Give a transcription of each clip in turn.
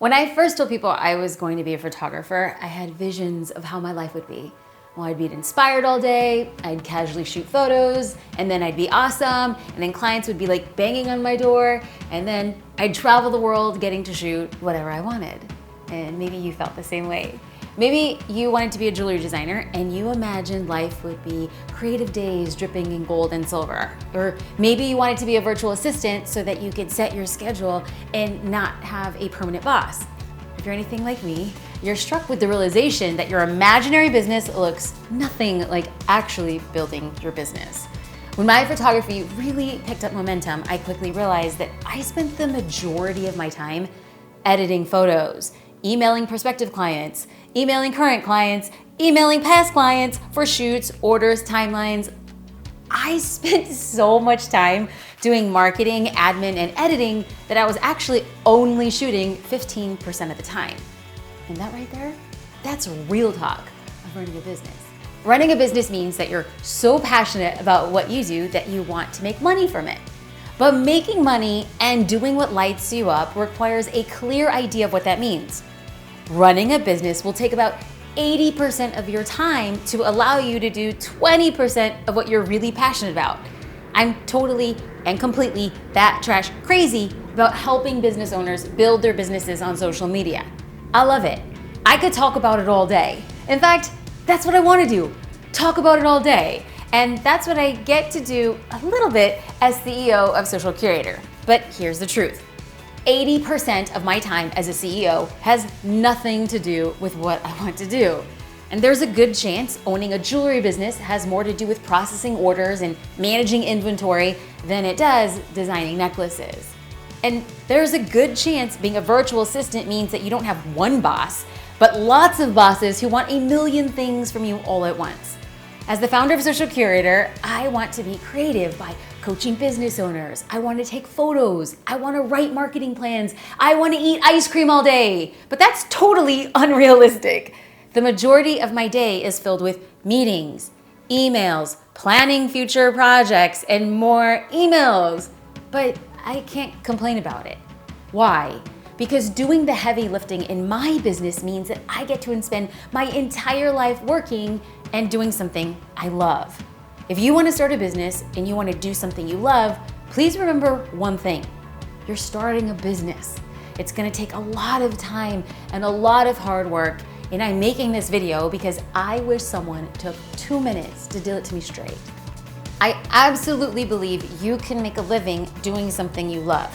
When I first told people I was going to be a photographer, I had visions of how my life would be. Well, I'd be inspired all day, I'd casually shoot photos, and then I'd be awesome, and then clients would be like banging on my door, and then I'd travel the world getting to shoot whatever I wanted. And maybe you felt the same way. Maybe you wanted to be a jewelry designer and you imagined life would be creative days dripping in gold and silver. Or maybe you wanted to be a virtual assistant so that you could set your schedule and not have a permanent boss. If you're anything like me, you're struck with the realization that your imaginary business looks nothing like actually building your business. When my photography really picked up momentum, I quickly realized that I spent the majority of my time editing photos, emailing prospective clients, emailing current clients, emailing past clients for shoots, orders, timelines. I spent so much time doing marketing, admin, and editing that I was actually only shooting 15% of the time. And that right there, that's real talk of running a business. Running a business means that you're so passionate about what you do that you want to make money from it. But making money and doing what lights you up requires a clear idea of what that means. Running a business will take about 80% of your time to allow you to do 20% of what you're really passionate about. I'm totally and completely bat trash crazy about helping business owners build their businesses on social media. I love it. I could talk about it all day. In fact, that's what I want to do. Talk about it all day. And that's what I get to do a little bit as CEO of Social Curator. But here's the truth. 80% of my time as a CEO has nothing to do with what I want to do. And there's a good chance owning a jewelry business has more to do with processing orders and managing inventory than it does designing necklaces. And there's a good chance being a virtual assistant means that you don't have one boss, but lots of bosses who want a million things from you all at once. As the founder of Social Curator, I want to be creative by coaching business owners. I want to take photos. I want to write marketing plans. I want to eat ice cream all day. But that's totally unrealistic. The majority of my day is filled with meetings, emails, planning future projects, and more emails. But I can't complain about it. Why? Because doing the heavy lifting in my business means that I get to spend my entire life working and doing something I love. If you want to start a business and you want to do something you love, please remember one thing. You're starting a business. It's going to take a lot of time and a lot of hard work, and I'm making this video because I wish someone took 2 minutes to deal it to me straight. I absolutely believe you can make a living doing something you love.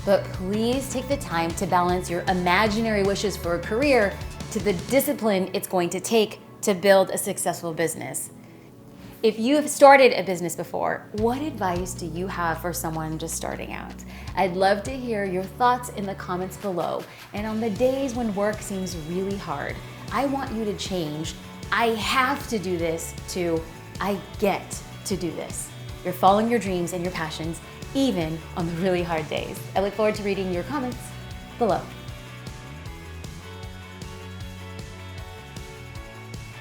But please take the time to balance your imaginary wishes for a career to the discipline it's going to take to build a successful business. If you have started a business before, what advice do you have for someone just starting out? I'd love to hear your thoughts in the comments below. And on the days when work seems really hard, I want you to change "I have to do this" to "I get to do this." You're following your dreams and your passions even on the really hard days. I look forward to reading your comments below.